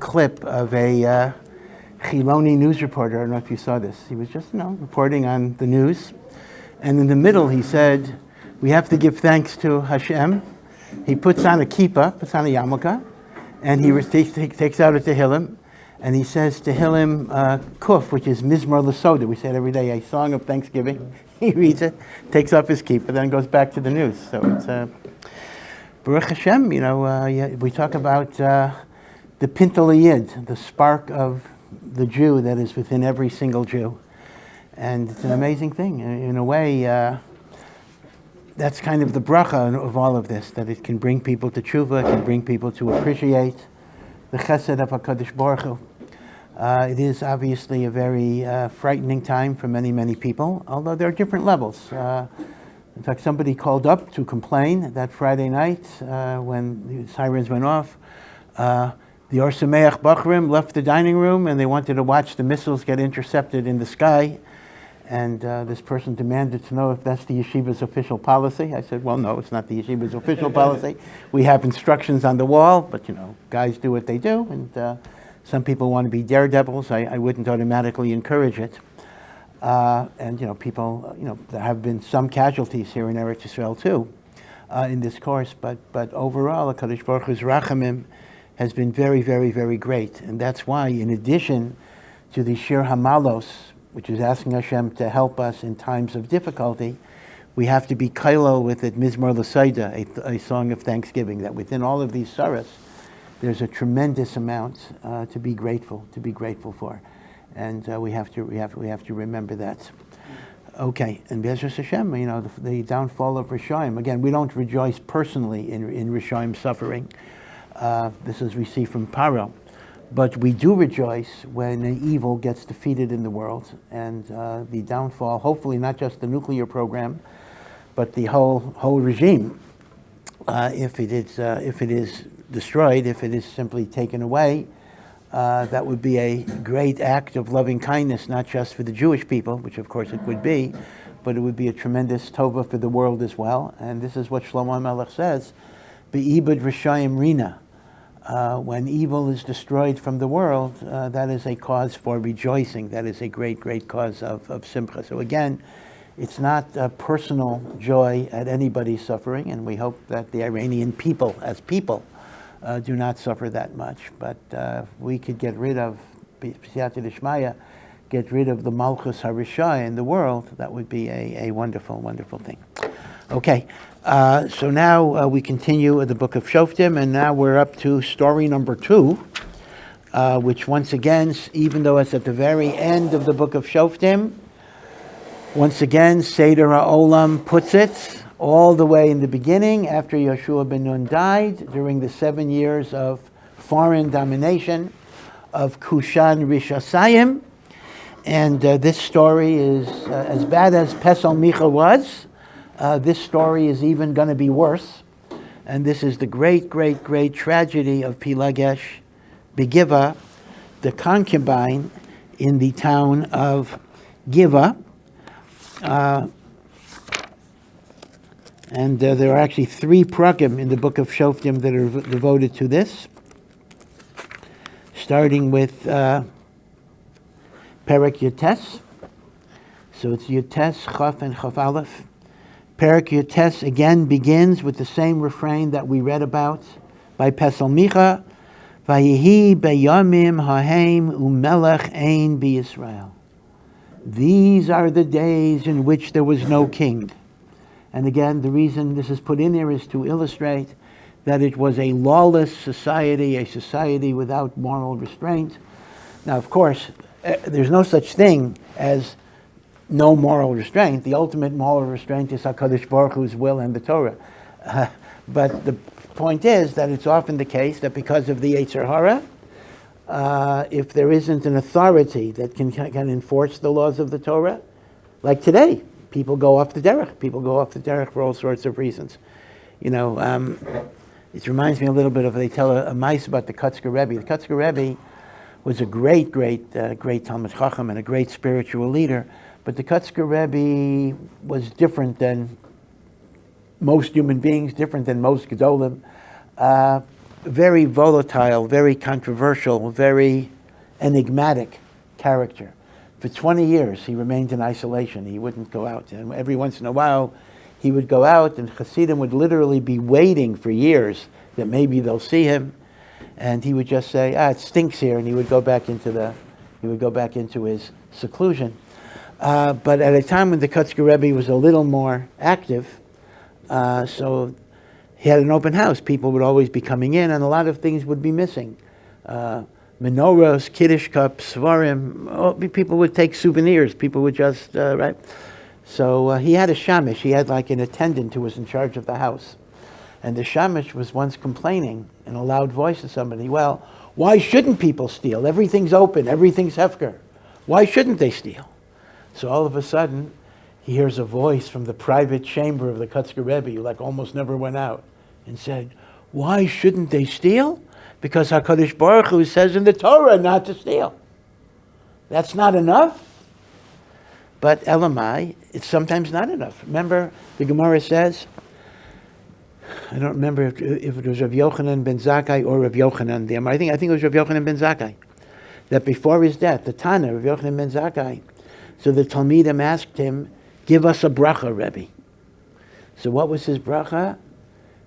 clip of a Chiloni news reporter. I don't know if you saw this. He was just, reporting on the news. And in the middle, he said, we have to give thanks to Hashem. He puts on a kippah, puts on a yarmulke, and he takes out a Tehillim, and he says Tehillim Kuf, which is Mizmor L'Soda. We say it every day, a song of thanksgiving. He reads it, takes off his kippah, then goes back to the news. So it's Baruch Hashem. We talk about the Pintel Yid, the spark of the Jew that is within every single Jew, and it's an amazing thing. In a way, that's kind of the bracha of all of this, that it can bring people to tshuva, it can bring people to appreciate the chesed of HaKadosh Baruch Hu. It is obviously a very frightening time for many, many people, although there are different levels. In fact, somebody called up to complain that Friday night when the sirens went off. The Ohr Somayach Bachrim left the dining room and they wanted to watch the missiles get intercepted in the sky. And this person demanded to know if that's the yeshiva's official policy. I said, well, no, it's not the yeshiva's official policy. We have instructions on the wall, but guys do what they do. And some people want to be daredevils. I wouldn't automatically encourage it. And people, there have been some casualties here in Eretz Yisrael too, in this course. But overall, HaKadosh Baruch Hu's rachamim has been very, very, very great. And that's why, in addition to the Shir Hamalos, which is asking Hashem to help us in times of difficulty, we have to be kailel with it, Mizmor L'Soda, a song of thanksgiving, that within all of these surahs, there's a tremendous amount to be grateful for. And we have to remember that. Okay, and B'ezras Hashem, the downfall of Rishaim. Again, we don't rejoice personally in Rishaim suffering. This is we see from Paro. But we do rejoice when an evil gets defeated in the world, and the downfall, hopefully not just the nuclear program, but the whole regime. If it is destroyed, if it is simply taken away, that would be a great act of loving kindness, not just for the Jewish people, which of course it would be, but it would be a tremendous tova for the world as well. And this is what Shlomo HaMelech says, Be'ibad Rishayim Rina. When evil is destroyed from the world, that is a cause for rejoicing. That is a great, great cause of simcha. So again, it's not a personal joy at anybody's suffering, and we hope that the Iranian people, as people, do not suffer that much. But we could get rid of, b'siyata d'shmaya, get rid of the malchus harishah in the world, that would be a wonderful, wonderful thing. Okay, so now we continue the book of Shoftim, and now we're up to story number 2, which once again, even though it's at the very end of the book of Shoftim, once again, Seder HaOlam puts it all the way in the beginning, after Yeshua ben Nun died, during the 7 years of foreign domination of Kushan Rishasayim. And this story is, as bad as Pesel Micha was, this story is even going to be worse. And this is the great, great, great tragedy of Pilegesh Begiva, the concubine in the town of Giva. And there are actually 3 prakim in the book of Shoftim that are devoted to this, starting with Perek Yotes. So it's Yotes, Chaf, and Chaf Aleph. Perek Yotes again begins with the same refrain that we read about by Pesel Micha, Vayehi beyamim hahem umelech ein b'Yisrael. These are the days in which there was no king. And again, the reason this is put in there is to illustrate that it was a lawless society, a society without moral restraint. Now, of course, there's no such thing as no moral restraint. The ultimate moral restraint is HaKadosh Baruch Hu's will and the Torah. But the point is that it's often the case that because of the Yetzer Hara, if there isn't an authority that can enforce the laws of the Torah, like today, people go off the derech. People go off the derech for all sorts of reasons. It reminds me a little bit of, they tell a mice about the Kotzker Rebbe. The Kotzker Rebbe was a great, great, great Talmid Chacham and a great spiritual leader. But the Kotzker Rebbe was different than most human beings, different than most Gedolim. very volatile, very controversial, very enigmatic character. For 20 years, he remained in isolation. He wouldn't go out. And every once in a while, he would go out, and Hasidim would literally be waiting for years that maybe they'll see him. And he would just say, it stinks here, and he would go back into his seclusion. But at a time when the Kotzker Rebbe was a little more active, so he had an open house. People would always be coming in, and a lot of things would be missing. Menorahs, Kiddush cups, Svarim, people would take souvenirs. People would just, right? So he had a shamish. He had like an attendant who was in charge of the house. And the shamish was once complaining in a loud voice to somebody, well, why shouldn't people steal? Everything's open, everything's hefker. Why shouldn't they steal? So all of a sudden, he hears a voice from the private chamber of the Kotzker Rebbe, who like almost never went out, and said, why shouldn't they steal? Because HaKadosh Baruch Hu says in the Torah not to steal. That's not enough. But Elamai, it's sometimes not enough. Remember, the Gemara says, I don't remember if it was Rav Yochanan ben Zakkai or Rav Yochanan the Amar. I think it was Rav Yochanan ben Zakkai. That before his death, the Tana, Rav Yochanan ben Zakkai, so the Talmidim asked him, give us a bracha, Rebbe. So what was his bracha?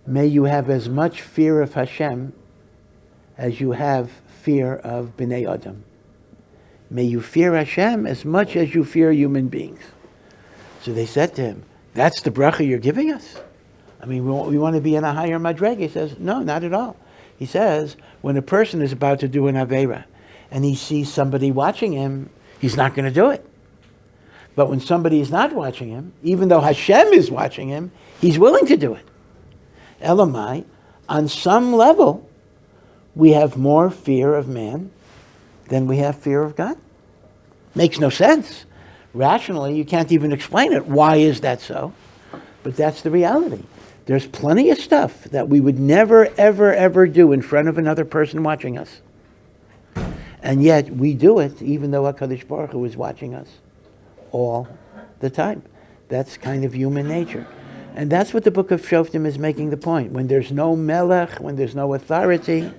May you have as much fear of Hashem as you have fear of Bnei Adam. May you fear Hashem as much as you fear human beings. So they said to him, that's the bracha you're giving us? I mean, we want to be in a higher madrega. He says, no, not at all. He says, when a person is about to do an Aveira and he sees somebody watching him, he's not going to do it. But when somebody is not watching him, even though Hashem is watching him, he's willing to do it. Elamai, on some level, we have more fear of man than we have fear of God. Makes no sense. Rationally, you can't even explain it. Why is that so? But that's the reality. There's plenty of stuff that we would never, ever, ever do in front of another person watching us. And yet we do it even though HaKadosh Baruch Hu is watching us all the time. That's kind of human nature. And that's what the book of Shoftim is making the point. When there's no melech, when there's no authority,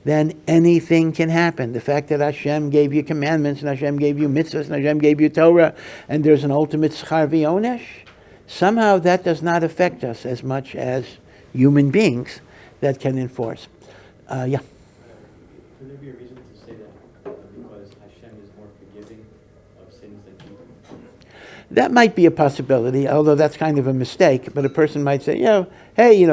then anything can happen. The fact that Hashem gave you commandments, and Hashem gave you mitzvahs, and Hashem gave you Torah, and there's an ultimate schar v'onesh, somehow that does not affect us as much as human beings that can enforce. Yeah. Could there be a reason to say that because Hashem is more forgiving of sins than people? That might be a possibility, although that's kind of a mistake. But a person might say, hey,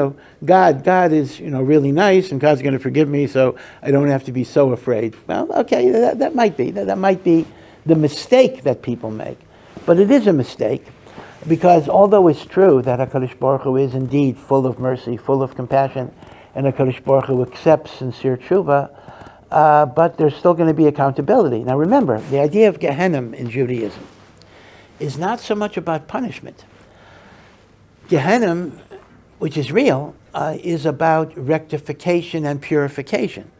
God is, really nice, and God's going to forgive me, so I don't have to be so afraid. Well, okay, that might be. That might be the mistake that people make. But it is a mistake, because although it's true that HaKadosh Baruch Hu is indeed full of mercy, full of compassion, and HaKadosh Baruch Hu accepts sincere tshuva, but there's still going to be accountability. Now remember, the idea of Gehenna in Judaism is not so much about punishment. Gehenna, which is real, is about rectification and purification.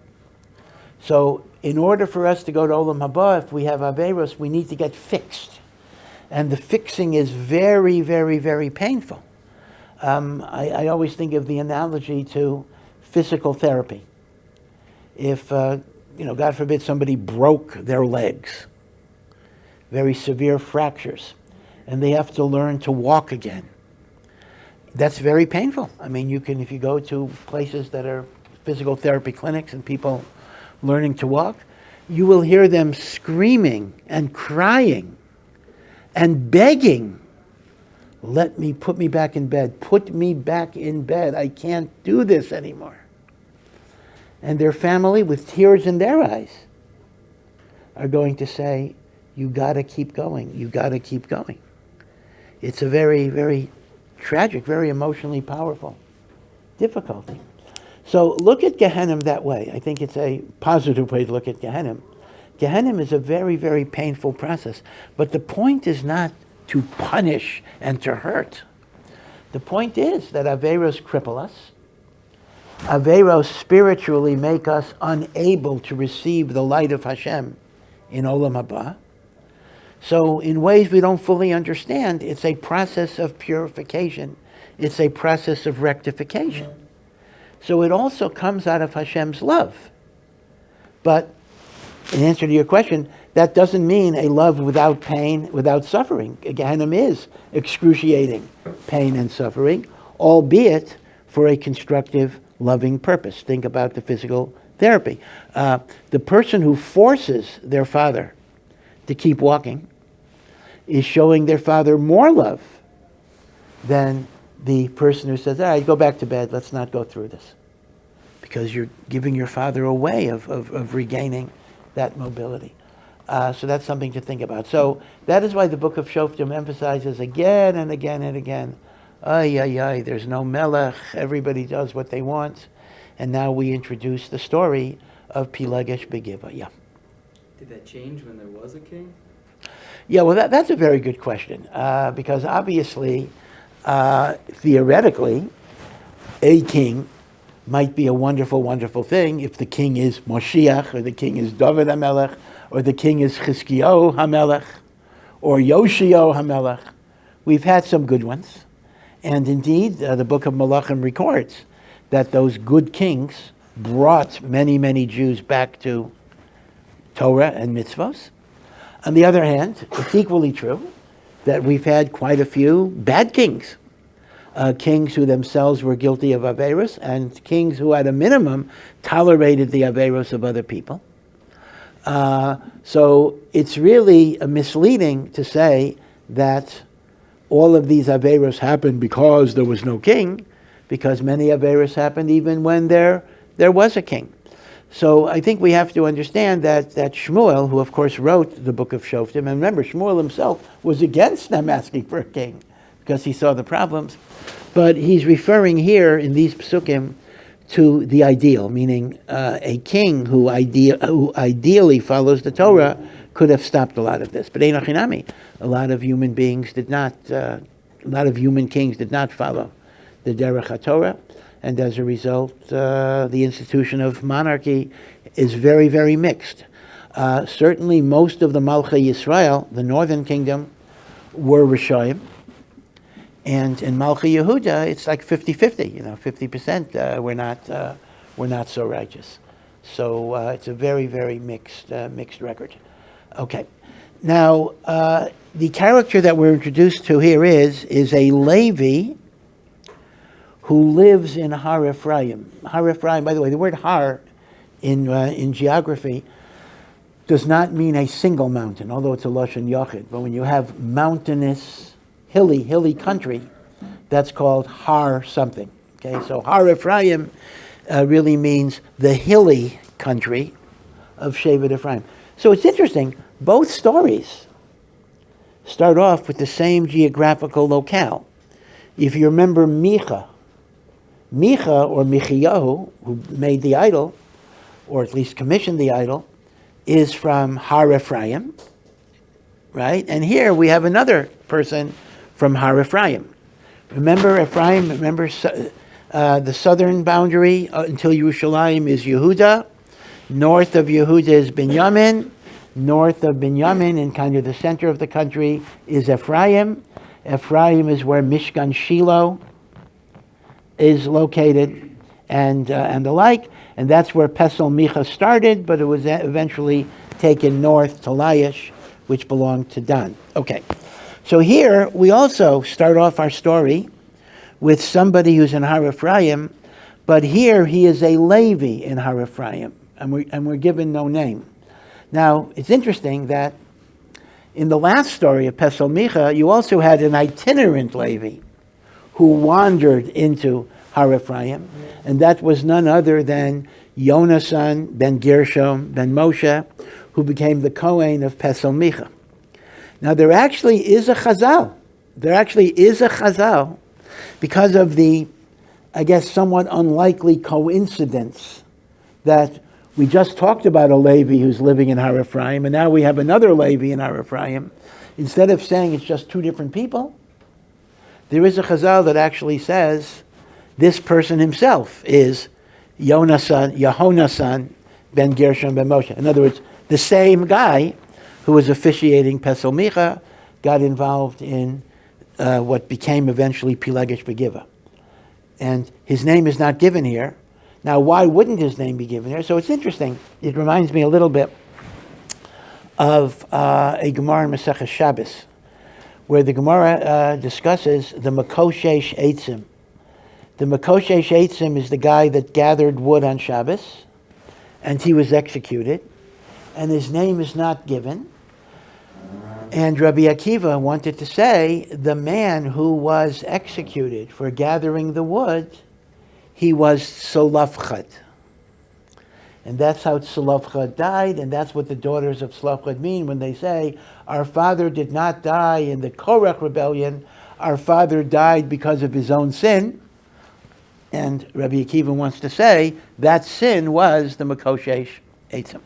So in order for us to go to Olam Haba, if we have Averos, we need to get fixed. And the fixing is very, very, very painful. I always think of the analogy to physical therapy. If, God forbid, somebody broke their legs, very severe fractures, and they have to learn to walk again. That's very painful. I mean, if you go to places that are physical therapy clinics and people learning to walk, you will hear them screaming and crying and begging, put me back in bed. Put me back in bed. I can't do this anymore. And their family, with tears in their eyes, are going to say, you got to keep going. You got to keep going. It's a very, very tragic, very emotionally powerful difficulty. So look at Gehenna that way. I think it's a positive way to look at Gehenna. Gehenna is a very, very painful process. But the point is not to punish and to hurt. The point is that Averos cripple us. Averos spiritually make us unable to receive the light of Hashem in Olam Haba. So in ways we don't fully understand, it's a process of purification. It's a process of rectification. So it also comes out of Hashem's love. But in answer to your question, that doesn't mean a love without pain, without suffering. Gehenna is excruciating pain and suffering, albeit for a constructive, loving purpose. Think about the physical therapy. The person who forces their father to keep walking is showing their father more love than the person who says, all right, go back to bed, let's not go through this. Because you're giving your father a way of regaining that mobility. So that's something to think about. So that is why the book of Shoftim emphasizes again and again and again, there's no melech, everybody does what they want. And now we introduce the story of Pilegesh Begiva. Yeah. Did that change when there was a king? Yeah, well, that's a very good question. Because obviously, theoretically, a king might be a wonderful, wonderful thing if the king is Moshiach, or the king is David HaMelech, or the king is Chizkiyahu HaMelech, or Yoshio HaMelech. We've had some good ones. And indeed, the book of Malachim records that those good kings brought many, many Jews back to Torah and mitzvos. On the other hand, it's equally true that we've had quite a few bad kings. Kings who themselves were guilty of Averos, and kings who at a minimum tolerated the Averos of other people. So it's really misleading to say that all of these Averos happened because there was no king, because many Averos happened even when there was a king. So I think we have to understand that Shmuel, who of course wrote the book of Shoftim, and remember, Shmuel himself was against them asking for a king because he saw the problems. But he's referring here in these psukim to the ideal, meaning a king who ideally follows the Torah could have stopped a lot of this. But Ein Achinami, a lot of human beings did not, a lot of human kings did not follow the Derech HaTorah, and as a result, the institution of monarchy is very, very mixed. Certainly most of the Malchei Yisrael, the northern kingdom, were Rishoyim, and in Malchei Yehuda, it's like 50-50, 50% we're not so righteous. So it's a very, very mixed record. Okay. Now, the character that we're introduced to here is a Levi who lives in Har Ephraim. Har Ephraim, by the way, the word Har in geography does not mean a single mountain, although it's a Lashon Yachid. But when you have mountainous, hilly country, that's called Har something. Okay, so Har Ephraim really means the hilly country of Shevet Ephraim. So it's interesting, both stories start off with the same geographical locale. If you remember Micha or Michiyahu, who made the idol, or at least commissioned the idol, is from Har Ephraim, right? And here we have another person from Har Ephraim. Remember Ephraim, the southern boundary until Yerushalayim is Yehuda. North of Yehuda is Binyamin. North of Binyamin, in kind of the center of the country, is Ephraim. Ephraim is where Mishkan Shiloh is located, and the like. And that's where Pesel Micha started, but it was eventually taken north to Laish, which belonged to Dan. Okay, so here we also start off our story with somebody who's in Har Ephraim, but here he is a Levi in Har Ephraim, and we're given no name. Now, it's interesting that in the last story of Pesel Micha, you also had an itinerant Levi who wandered into Har Ephraim, and that was none other than Yonasan ben Gershom ben Moshe, who became the Kohen of Pesel Micha. Now, there actually is a chazal. Because of the, I guess, somewhat unlikely coincidence that we just talked about a Levi who's living in Har Ephraim, and now we have another Levi in Har Ephraim. Instead of saying it's just two different people, there is a chazal that actually says this person himself is Yehonasan ben Gershom ben Moshe. In other words, the same guy who was officiating Pesel Micha got involved in what became eventually Pilegesh Begiva. And his name is not given here, Now, why wouldn't his name be given there? So it's interesting. It reminds me a little bit of a Gemara in Masechah Shabbos, where the Gemara discusses the Makoshesh Eitzim. The Makoshesh Eitzim is the guy that gathered wood on Shabbos, and he was executed, and his name is not given. And Rabbi Akiva wanted to say the man who was executed for gathering the wood, he was Solafchad. And that's how Solafchad died, and that's what the daughters of Solafchad mean when they say, our father did not die in the Korach rebellion, our father died because of his own sin. And Rabbi Akiva wants to say that sin was the Makoshesh Eitzim.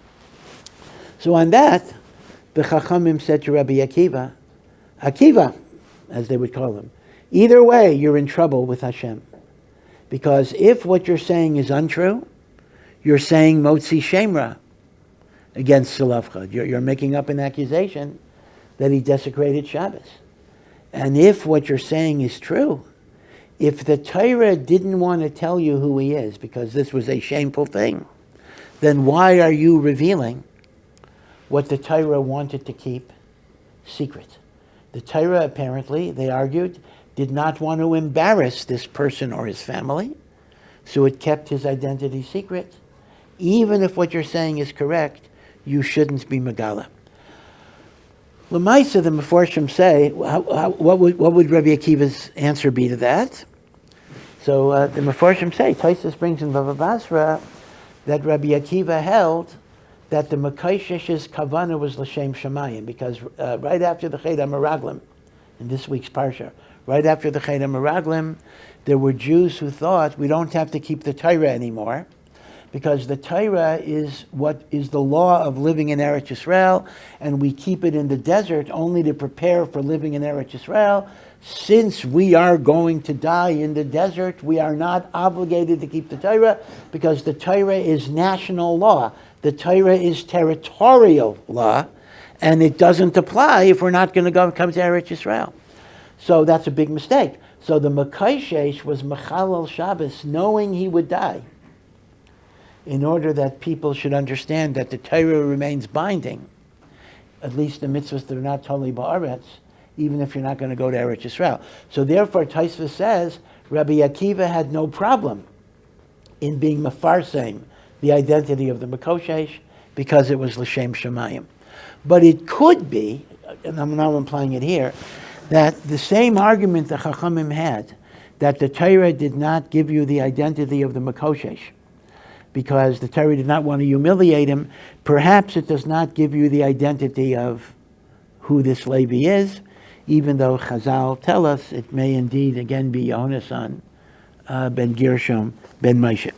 So on that, the Chachamim said to Rabbi Akiva, Akiva, as they would call him, either way, you're in trouble with Hashem. Because if what you're saying is untrue, you're saying Motzi Shemra against Solafchad. You're making up an accusation that he desecrated Shabbos. And if what you're saying is true, if the Torah didn't want to tell you who he is, because this was a shameful thing, then why are you revealing what the Torah wanted to keep secret? The Torah, apparently, they argued, did not want to embarrass this person or his family, so it kept his identity secret. Even if what you're saying is correct, you shouldn't be Megala. L'maisa, the Meforshim say, what would Rabbi Akiva's answer be to that? So the Meforshim say, Tosfos brings in Bava Basra that Rabbi Akiva held that the Mekaishesh's kavana was l'shem shamayim, because right after the Chet HaMeraglim, in this week's parsha, right after the Chet HaMeraglim, there were Jews who thought we don't have to keep the Torah anymore, because the Torah is what is the law of living in Eretz Yisrael, and we keep it in the desert only to prepare for living in Eretz Yisrael. Since we are going to die in the desert, we are not obligated to keep the Torah, because the Torah is national law. The Torah is territorial law, and it doesn't apply if we're not going to come to Eretz Yisrael. So that's a big mistake. So the Mekaishesh was Mechalal Shabbos, knowing he would die, in order that people should understand that the Torah remains binding, at least the mitzvahs that are not totally ba'aretz, even if you're not going to go to Eretz Yisrael. So therefore, Tosfos says, Rabbi Akiva had no problem in being mefarsem the identity of the Mekoshesh, because it was l'shem shamayim. But it could be, and I'm now implying it here, that the same argument the Chachamim had, that the Torah did not give you the identity of the Mekoshesh, because the Torah did not want to humiliate him, perhaps it does not give you the identity of who this Levi is, even though Chazal tell us it may indeed again be Yonasan ben Gershom ben Moshe.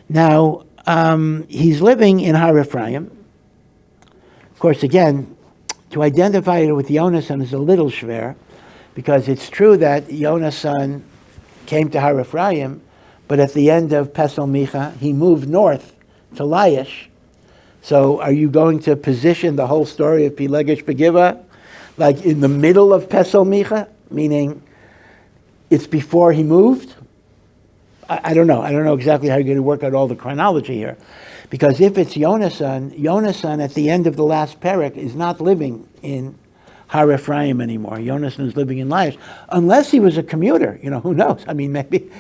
Now, he's living in Har Ephraim. Of course, again, to identify it with Yonasan is a little schwer, because it's true that Yonasan came to Har Ephraim, but at the end of Pesel Micha, he moved north to Laish. So are you going to position the whole story of Pilegesh Begiva like in the middle of Pesel Micha, meaning it's before he moved? I don't know. I don't know exactly how you're going to work out all the chronology here. Because if it's Yonasan at the end of the last parak is not living in Har Ephraim anymore. Yonasan is living in Laish. Unless he was a commuter. Who knows? I mean, maybe,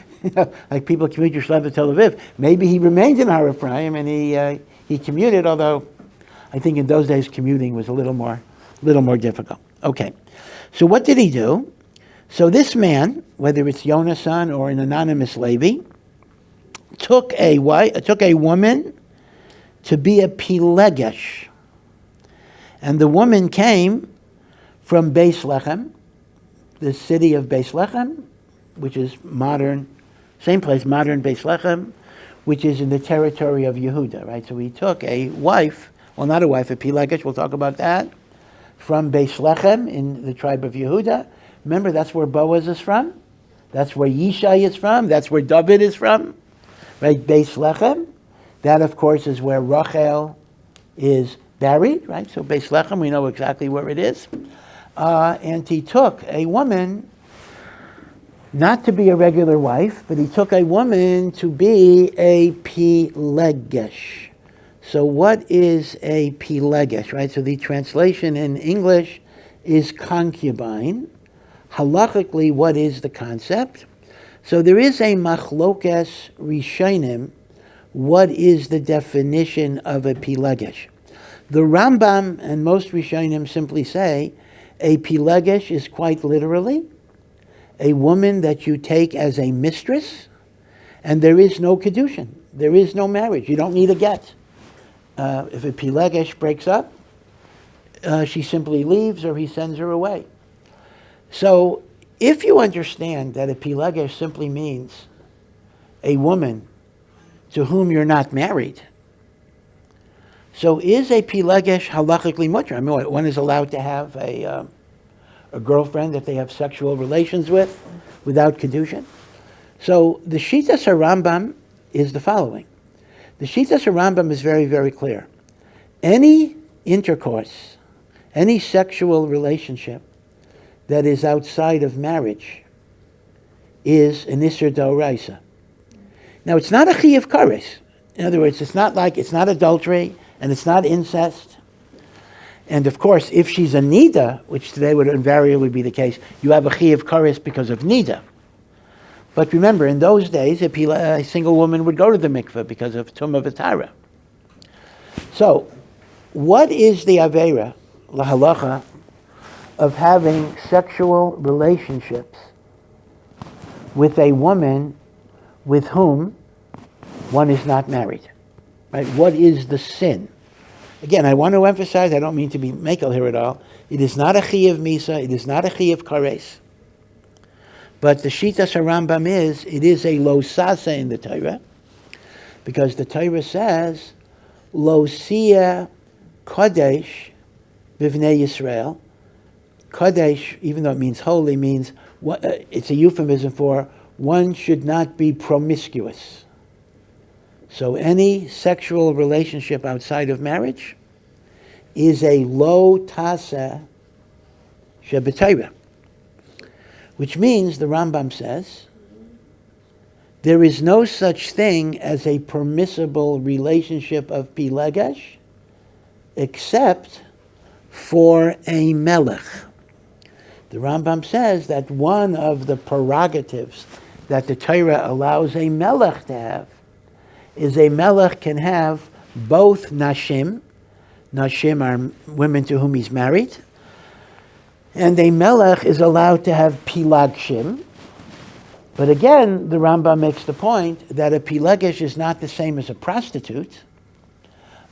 like people commute Yerushalayim to Tel Aviv. Maybe he remained in Har Ephraim and he commuted, although I think in those days commuting was a little more difficult. Okay. So what did he do? So this man, whether it's Yonasan or an anonymous Levi, took a woman to be a Pilegesh. And the woman came from Beis Lechem, the city of Beis Lechem, which is modern Beis Lechem, which is in the territory of Yehuda, right? So he took a wife, a Pilegesh, we'll talk about that, from Beis Lechem in the tribe of Yehuda. Remember, that's where Boaz is from. That's where Yishai is from. That's where David is from. Right? Beis Lechem. That, of course, is where Rachel is buried. Right? So Beis Lechem, we know exactly where it is. And he took a woman not to be a regular wife, but he took a woman to be a Pilegesh. So what is a Pilegesh, right? So the translation in English is concubine. Halachically, what is the concept? So there is a machlokes rishonim. What is the definition of a Pilegesh? The Rambam and most rishonim simply say a Pilegesh is quite literally a woman that you take as a mistress, and there is no kedushin. There is no marriage. You don't need a get. If a Pilegesh breaks up, she simply leaves or he sends her away. So if you understand that a Pilegesh simply means a woman to whom you're not married, so is a Pilegesh halachically mutter? I mean, one is allowed to have a girlfriend that they have sexual relations with without kedushin. So the Shitas HaRambam is the following. The Shitas HaRambam is very, very clear. Any intercourse, any sexual relationship that is outside of marriage is an Isser D'Oraisa. Now, it's not a Chiyuv Kares. In other words, it's not adultery, and it's not incest. And of course, if she's a Nida, which today would invariably be the case, you have a Chiyuv Kares because of Nida. But remember, in those days, a single woman would go to the mikveh because of Tumah V'Tara. So, what is the Aveira, la halacha, of having sexual relationships with a woman with whom one is not married? Right? What is the sin? Again, I want to emphasize, I don't mean to be makel here at all, it is not a Chiyuv Misa, it is not a Chiyuv Kares. But the Shitas HaRambam it is a lo sasa in the Torah, because the Torah says, lo sia kodesh bivnei Yisrael. Kodesh, even though it means holy, means, it's a euphemism for one should not be promiscuous. So any sexual relationship outside of marriage is a lo tasa shebetayra. Which means, the Rambam says, there is no such thing as a permissible relationship of Pilegesh except for a melech. The Rambam says that one of the prerogatives that the Torah allows a melech to have is a melech can have both nashim. Nashim are women to whom he's married. And a melech is allowed to have pilagshim. But again, the Rambam makes the point that a pilegesh is not the same as a prostitute.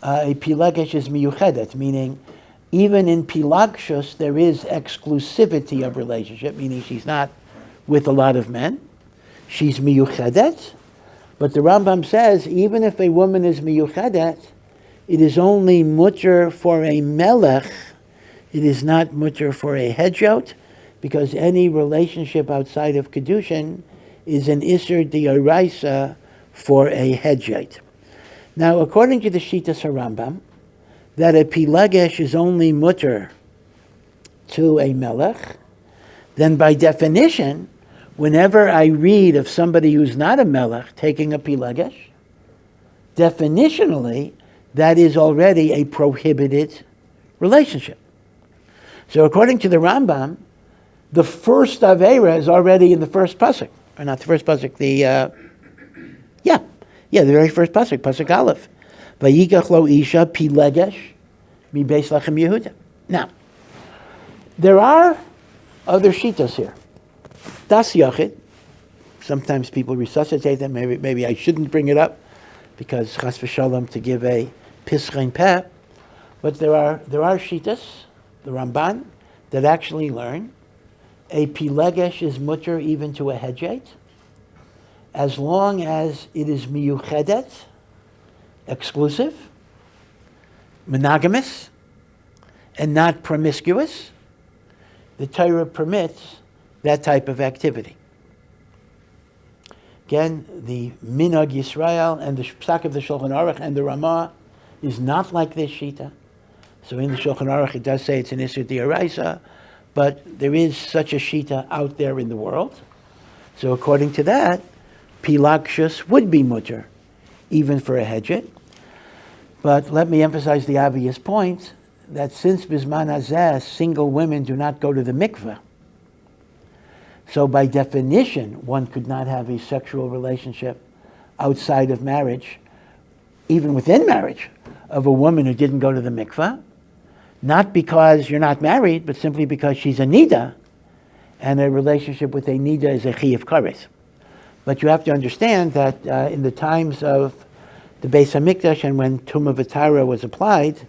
A pilegesh is miyuchedet, meaning even in pilagshus there is exclusivity of relationship, meaning she's not with a lot of men. She's miyuchedet. But the Rambam says even if a woman is miyuchedet, it is only mutter for a melech. It is not mutter for a hedjot, because any relationship outside of kedushin is an iser d'oraisa for a hedjot. Now, according to the Shitas HaRambam, that a pilegesh is only mutter to a melech, then by definition, whenever I read of somebody who's not a melech taking a pilegesh, definitionally, that is already a prohibited relationship. So according to the Rambam, the first Aveira is already in the first pasuk, or not the first pasuk, the very first pasuk, pasuk Aleph. Vayikach lo isha pilegesh mi beis lachem Yehuda. Now, there are other shitas here. Das Yachid, sometimes people resuscitate them, maybe I shouldn't bring it up, because chas v'shalom to give a pischein peh, but there are shitas, the Ramban, that actually learn a pilegesh is mutter even to a hedjait, as long as it is miyuchedet, exclusive, monogamous, and not promiscuous. The Torah permits that type of activity. Again, the Minhag Yisrael and the Psak of the Shulchan Aruch and the Ramah is not like this shita. So in the Shulchan Aruch it does say it's an Isser D'Oraisa, but there is such a shita out there in the world. So according to that, Pilegesh would be mutter, even for a hedget. But let me emphasize the obvious point, that since Bisman Hazeh, single women do not go to the mikveh, so by definition, one could not have a sexual relationship outside of marriage, even within marriage, of a woman who didn't go to the mikveh, not because you're not married, but simply because she's a nida, and a relationship with a nida is a chiyuv kares. But you have to understand that in the times of the Beis HaMikdash and when Tumah V'Tara was applied,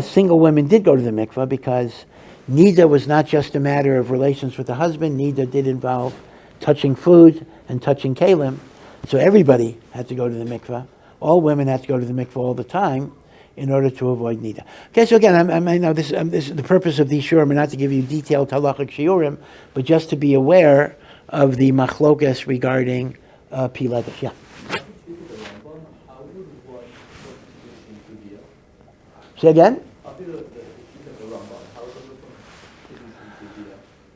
single women did go to the mikveh because nida was not just a matter of relations with the husband. Nida did involve touching food and touching kalim. So everybody had to go to the mikveh. All women had to go to the mikveh all the time in order to avoid nida. Okay, so again, I know this is the purpose of these shiurim, not to give you detailed halachic shiurim, but just to be aware of the machlokas regarding Pilegesh. Yeah. Say again?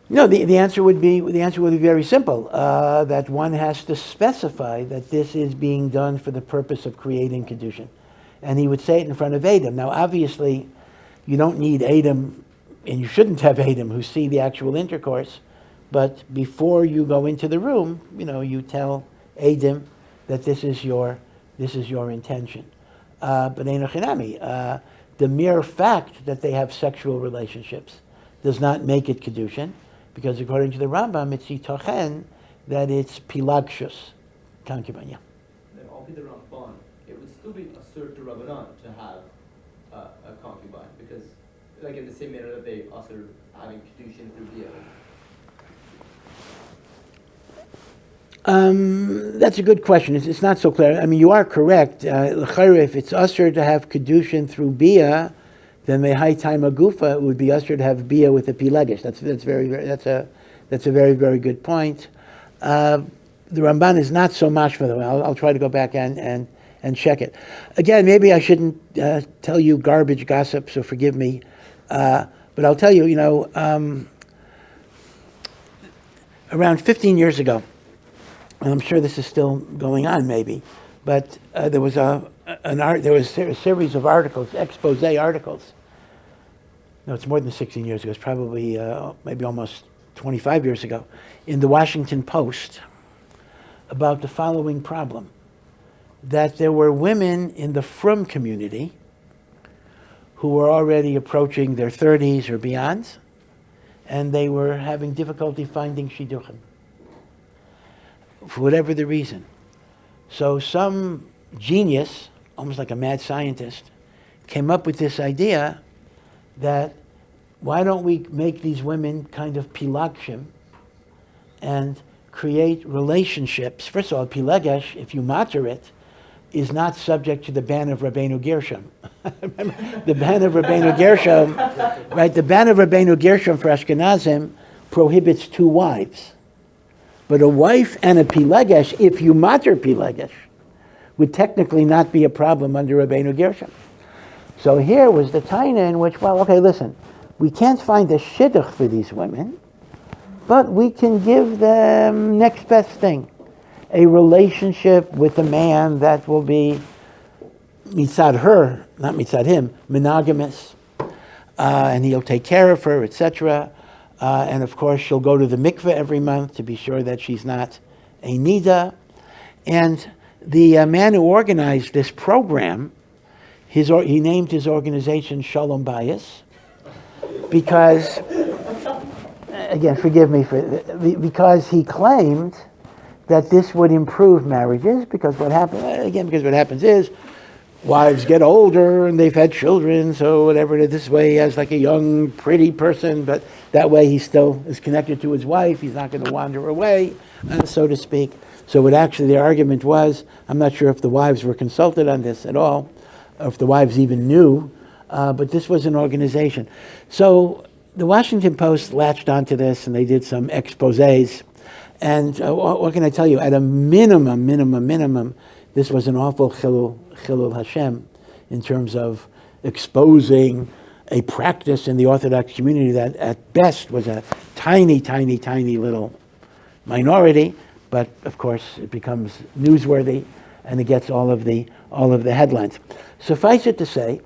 No, the answer would be very simple. That one has to specify that this is being done for the purpose of creating kedushin, and he would say it in front of Adam. Now, obviously, you don't need Adam, and you shouldn't have Adam who see the actual intercourse. But before you go into the room, you tell Adam that this is your intention. But Eino Chinami, the mere fact that they have sexual relationships does not make it kedushin, because according to the Rambam, it's itochen that it's Pilegesh, concubine. Yeah. Then I'll be the Ramban. It would still be assert to Rabbanan to have a concubine, because like in the same manner that they also having kedushin through Bia. That's a good question. It's not so clear. I mean, you are correct. If it's usher to have kedushin through bia, then mehai time agufa, it would be usher to have bia with a pilegesh. That's a very, very good point. The Ramban is not so much for them. I'll try to go back and check it. Again, maybe I shouldn't tell you garbage gossip, so forgive me. But I'll tell you, around 15 years ago, and I'm sure this is still going on, maybe, but there was a series of articles, expose articles. No, it's more than 16 years ago. It's probably maybe almost 25 years ago, in the Washington Post, about the following problem: that there were women in the frum community who were already approaching their 30s or beyond, and they were having difficulty finding shidduchim, for whatever the reason. So some genius, almost like a mad scientist, came up with this idea that why don't we make these women kind of pilagshim and create relationships. First of all, Pilegesh, if you matter it, is not subject to the ban of Rabbeinu Gershom. Remember, the ban of Rabbeinu Gershom, right? The ban of Rabbeinu Gershom for Ashkenazim prohibits 2 wives. But a wife and a Pilegesh, if you matter Pilegesh, would technically not be a problem under Rabbeinu Gershom. So here was the taina in which, well, okay, listen, we can't find a shidduch for these women, but we can give them next best thing, a relationship with a man that will be mitzad her, not mitzad him, monogamous, and he'll take care of her, etc. And of course, she'll go to the mikveh every month to be sure that she's not a nida. And the man who organized this program, he named his organization Shalom Bayis, because, again, forgive me because he claimed that this would improve marriages, because what happens is wives get older and they've had children, so whatever it is, this way he has like a young, pretty person, but that way he still is connected to his wife, he's not going to wander away, so to speak. So what actually the argument was, I'm not sure if the wives were consulted on this at all, or if the wives even knew, but this was an organization. So the Washington Post latched onto this and they did some exposés. And what can I tell you? At a minimum, this was an awful chilul Hashem in terms of exposing a practice in the Orthodox community that at best was a tiny little minority, but of course it becomes newsworthy and it gets all of the headlines. Suffice it to say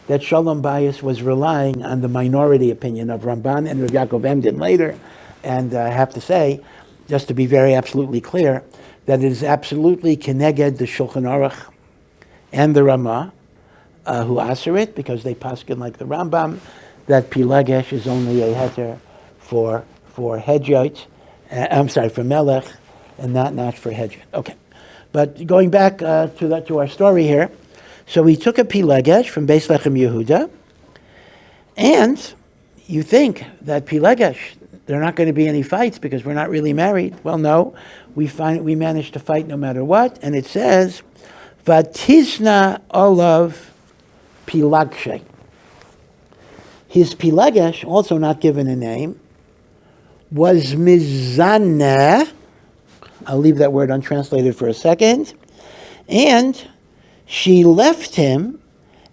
that Shalom Bayis was relying on the minority opinion of Ramban and Rav Yaakov Emden later, and I have to say, just to be very absolutely clear, that it is absolutely keneged the Shulchan Aruch and the Ramah, who answer it, because they paskin like the Rambam, that Pilegesh is only a heter for Hedjot, for Melech, and not for Hedjot. Okay, but going back to our story here, so we took a Pilegesh from Beis Lechem Yehuda, and you think that Pilegesh, there are not going to be any fights because we're not really married. Well, no, we managed to fight no matter what, and it says, Vatizna olav Pilegesh. His Pilegesh, also not given a name, was mizaneh. I'll leave that word untranslated for a second. And she left him,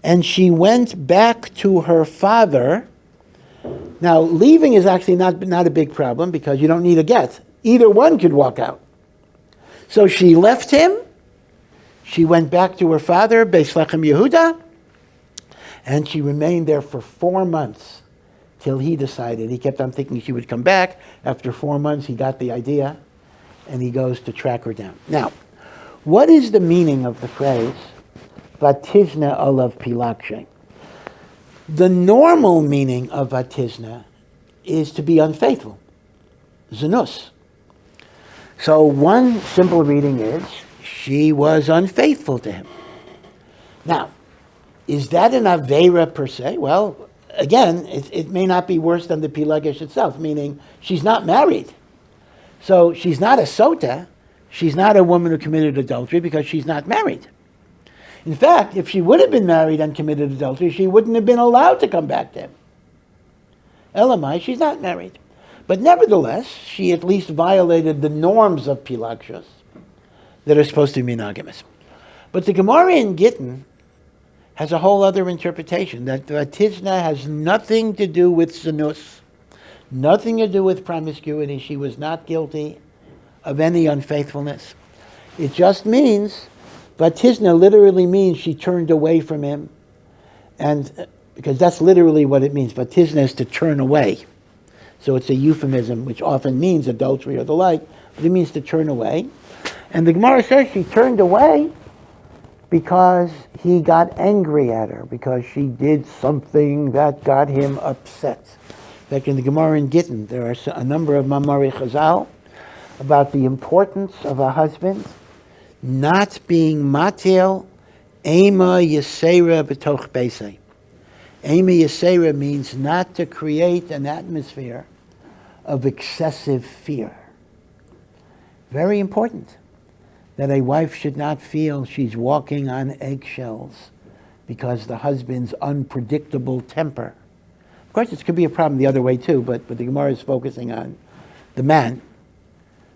and she went back to her father. Now, leaving is actually not a big problem because you don't need a get. Either one could walk out. So she left him. She went back to her father, Beis Lechem Yehuda, and she remained there for 4 months till he decided. He kept on thinking she would come back. After 4 months, he got the idea, and he goes to track her down. Now, what is the meaning of the phrase, Vatizna olav Pilegesh? The normal meaning of Vatizna is to be unfaithful, Zanus. So one simple reading is, she was unfaithful to him. Now, is that an Aveira per se? Well, again, it may not be worse than the Pilegesh itself, meaning she's not married. So she's not a sota, she's not a woman who committed adultery because she's not married. In fact, if she would have been married and committed adultery, she wouldn't have been allowed to come back to him. Elamai, she's not married. But nevertheless, she at least violated the norms of Pilegesh that are supposed to be monogamous. But the Gemara in Gittin has a whole other interpretation, that Vatizna has nothing to do with Zanus, nothing to do with promiscuity. She was not guilty of any unfaithfulness. It just means, Vatizna literally means she turned away from him, and because that's literally what it means. Vatizna is to turn away. So it's a euphemism, which often means adultery or the like, but it means to turn away. And the Gemara says she turned away because he got angry at her, because she did something that got him upset. In fact, in the Gemara in Gittin, there are a number of Mamari Chazal about the importance of a husband not being matil ema yesera b'toch beisei. Ema yesera means not to create an atmosphere of excessive fear. Very important that a wife should not feel she's walking on eggshells because the husband's unpredictable temper. Of course, it could be a problem the other way too, but the Gemara is focusing on the man,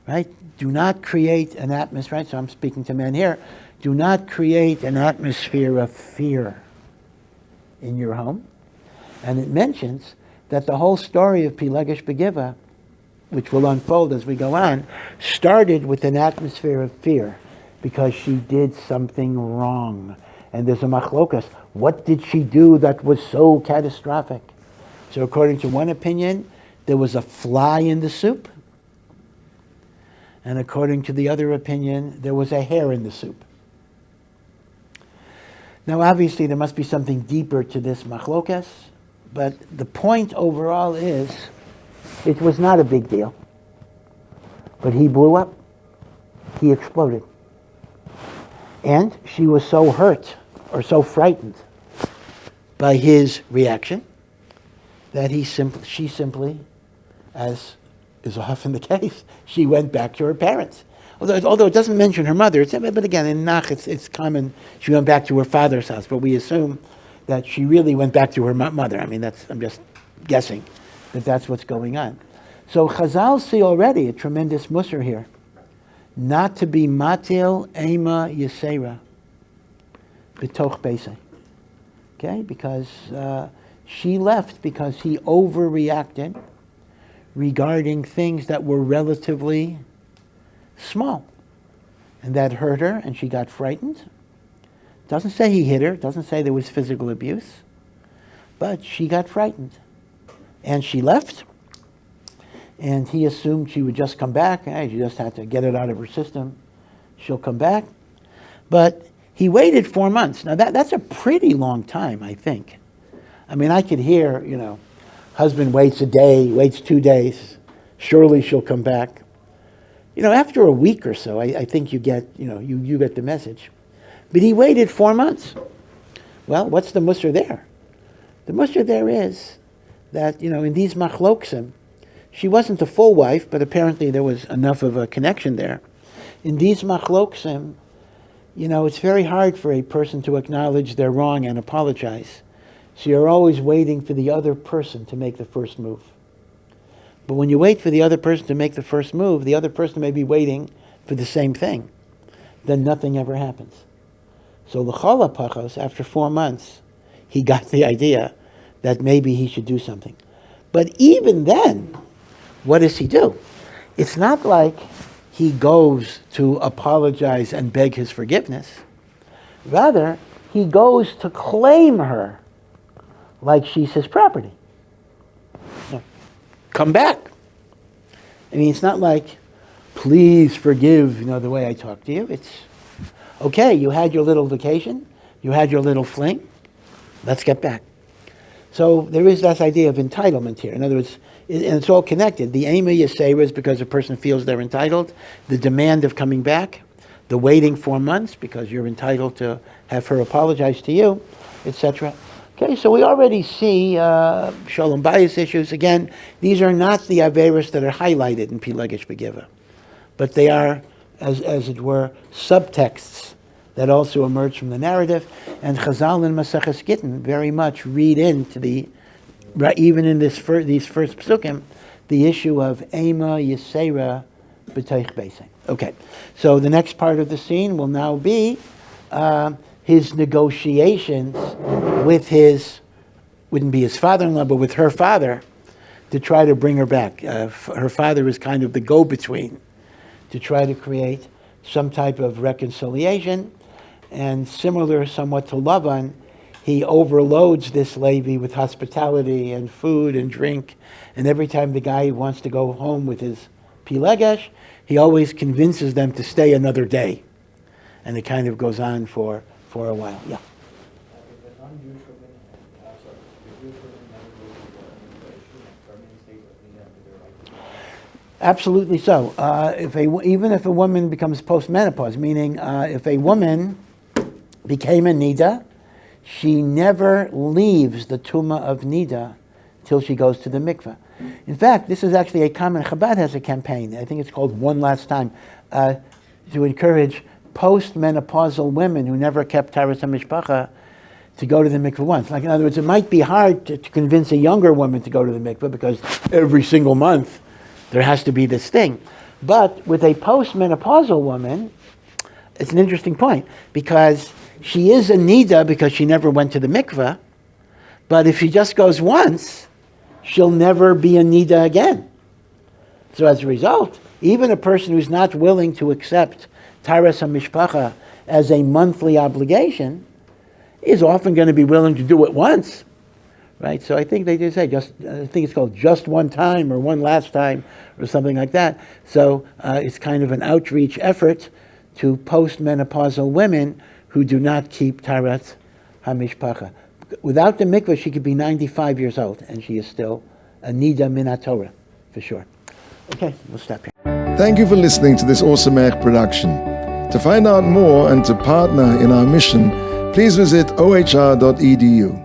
right? Do not create an atmosphere, right? So I'm speaking to men here. Do not create an atmosphere of fear in your home. And it mentions that the whole story of Pilegesh Begiva, which will unfold as we go on, started with an atmosphere of fear because she did something wrong. And there's a machlokas. What did she do that was so catastrophic? So according to one opinion, there was a fly in the soup. And according to the other opinion, there was a hair in the soup. Now obviously there must be something deeper to this machlokas, but the point overall is, it was not a big deal. But he blew up. He exploded. And she was so hurt or so frightened by his reaction that she simply, as is often the case, she went back to her parents. Although it doesn't mention her mother, but again, in Nach, it's common, she went back to her father's house, but we assume that she really went back to her mother. I mean, I'm just guessing that that's what's going on. So Chazal see already a tremendous musar here. Not to be matil ema yesera b'toch beisei. Okay, because she left because he overreacted regarding things that were relatively small. And that hurt her, and she got frightened. Doesn't say he hit her, doesn't say there was physical abuse, but she got frightened. And she left, and he assumed she would just come back. Hey, she just had to get it out of her system. She'll come back. But he waited 4 months. Now that's a pretty long time, I think. I mean, I could hear, husband waits a day, waits 2 days. Surely she'll come back. After a week or so, I think you get, you get the message. But he waited 4 months. Well, what's the musar there? The musar there is that, in these machloksim, she wasn't the full wife, but apparently there was enough of a connection there. In these machloksim, it's very hard for a person to acknowledge they're wrong and apologize. So you're always waiting for the other person to make the first move. But when you wait for the other person to make the first move, the other person may be waiting for the same thing. Then nothing ever happens. So l'chol hapachos, after 4 months, he got the idea that maybe he should do something. But even then, what does he do? It's not like he goes to apologize and beg his forgiveness. Rather, he goes to claim her like she's his property. Come back. I mean, it's not like, please forgive, the way I talk to you. It's, okay, you had your little vacation, you had your little fling, let's get back. So there is this idea of entitlement here. In other words, and it's all connected. The aim of Yisera is because a person feels they're entitled. The demand of coming back, the waiting 4 months because you're entitled to have her apologize to you, etc. Okay, so we already see shalom bayis issues. Again, these are not the averos that are highlighted in Pilegesh Begiva, but they are, as it were, subtexts that also emerge from the narrative. And Chazal and Maseches Gittin very much read into even in these first psukim, the issue of Ema Yisera B'Teich Beising. Okay, so the next part of the scene will now be his negotiations with wouldn't be his father-in-law, but with her father, to try to bring her back. Her father is kind of the go-between to try to create some type of reconciliation. And similar somewhat to Lavan, he overloads this Levi with hospitality and food and drink. And every time the guy wants to go home with his Pilegesh, he always convinces them to stay another day. And it kind of goes on for a while. Yeah. If a non-Jewish woman, the Jewish woman never goes to the permanent state of Nida after their life. Absolutely so. Even if a woman becomes postmenopause, meaning if a woman became a Nida, she never leaves the Tumah of Nida till she goes to the mikveh. In fact, this is actually a common, Chabad has a campaign, I think it's called One Last Time, to encourage postmenopausal women who never kept Taras HaMishpacha to go to the mikveh once. Like, in other words, it might be hard to convince a younger woman to go to the mikveh because every single month there has to be this thing. But with a postmenopausal woman, it's an interesting point because she is a Nida because she never went to the mikveh, but if she just goes once, she'll never be a Nida again. So as a result, even a person who's not willing to accept Taras HaMishpacha as a monthly obligation is often going to be willing to do it once, right? So I think they do say I think it's called just one time or one last time or something like that. So it's kind of an outreach effort to postmenopausal women who do not keep Taras HaMishpacha. Without the mikveh, she could be 95 years old, and she is still a Nida Min HaTorah, for sure. Okay, we'll stop here. Thank you for listening to this Ohr Somayach production. To find out more and to partner in our mission, please visit ohr.edu.